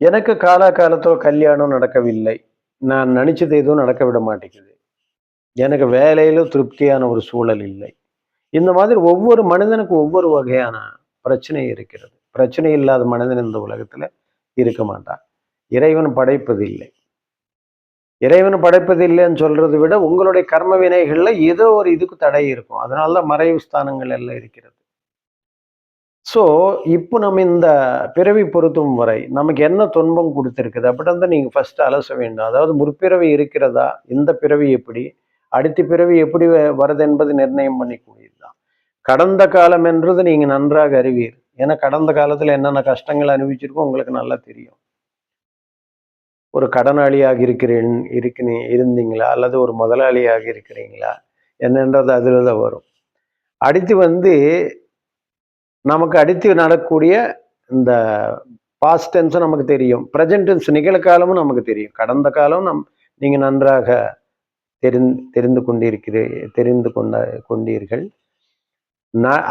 எனக்கு காலகாலத்தோ கல்யாணம் நடக்கவில்லை. நான் நினைச்சது எதுவும் நடக்க விட மாட்டேங்குது. எனக்கு வேலையில திருப்தியான ஒரு சூழல் இல்லை. இந்த மாதிரி ஒவ்வொரு மனிதனுக்கு ஒவ்வொரு வகையான பிரச்சனை இருக்கிறது. பிரச்சனை இல்லாத மனிதன் இந்த உலகத்துல இருக்க மாட்டான். இறைவன் படைப்பது இல்லை. இறைவன் படைப்பது இல்லைன்னு சொல்றதை விட உங்களுடைய கர்ம வினைகள்ல ஏதோ ஒரு இதுக்கு தடை இருக்கும். அதனால தான் மறைவு ஸ்தானங்கள் எல்லாம் இருக்கிறது. ஸோ, இப்போ நம்ம இந்த பிறவி பொருத்தும் வரை நமக்கு என்ன துன்பம் குடுத்திருக்குது? அப்படின்னு தான் நீங்க ஃபர்ஸ்ட் அலச வேண்டும். அதாவது முற்பிறவி இருக்கிறதா? இந்த பிறவி எப்படி? அடுத்த பிறவி எப்படி வருது என்பது நிர்ணயம் பண்ணிக்கூடியது தான். கடந்த காலம் என்றது நீங்க நன்றாக அறிவீர். ஏன்னா கடந்த காலத்துல என்னென்ன கஷ்டங்கள் அனுபவிச்சிருக்கோம் உங்களுக்கு நல்லா தெரியும். ஒரு கடனாளியாக இருந்தீங்களா? அல்லது ஒரு முதலாளியாக இருக்கிறீங்களா? என்னன்றது அதுல தான் வரும். அடுத்து வந்து நமக்கு அடுத்து நடக்கக்கூடிய இந்த பாஸ்ட் டென்ஸும் நமக்கு தெரியும். பிரசன்ட் டென்ஸ் நிகழ்காலமும் நமக்கு தெரியும். கடந்த காலம் நீங்க நன்றாக தெரிந்து கொண்டீர்கள்.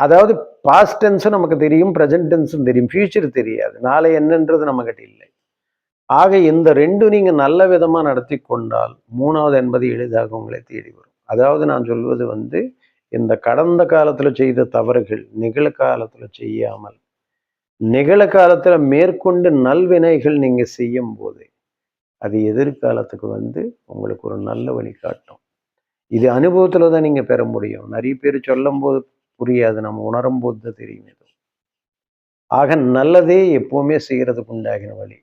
அதாவது பாஸ்ட் டென்ஸும் நமக்கு தெரியும், பிரசன்ட் டென்ஸும் தெரியும். ஃபியூச்சர் தெரியாது. நாளை என்னன்றது நம்மகிட்ட இல்லை. ஆக இந்த 2 நீங்க நல்ல விதமா நடத்தி கொண்டால் 3வது என்பது எளிதாக உங்களை தேடி வரும். அதாவது நான் சொல்வது வந்து இந்த கடந்த காலத்துல செய்த தவறுகள் நிகழ்காலத்துல செய்யாமல் நிகழ்காலத்துல மேற்கொண்டு நல்வினைகள் நீங்க செய்யும் போது அது எதிர்காலத்துக்கு வந்து உங்களுக்கு ஒரு நல்ல வழி காட்டும். இது அனுபவத்துல தான் நீங்க பெற முடியும். நிறைய பேர் சொல்லும் போது புரியாது, நம்ம உணரும் போது தான் தெரியும். ஆக நல்லதே எப்பவுமே செய்யறதுக்கு உண்டாகின வழி.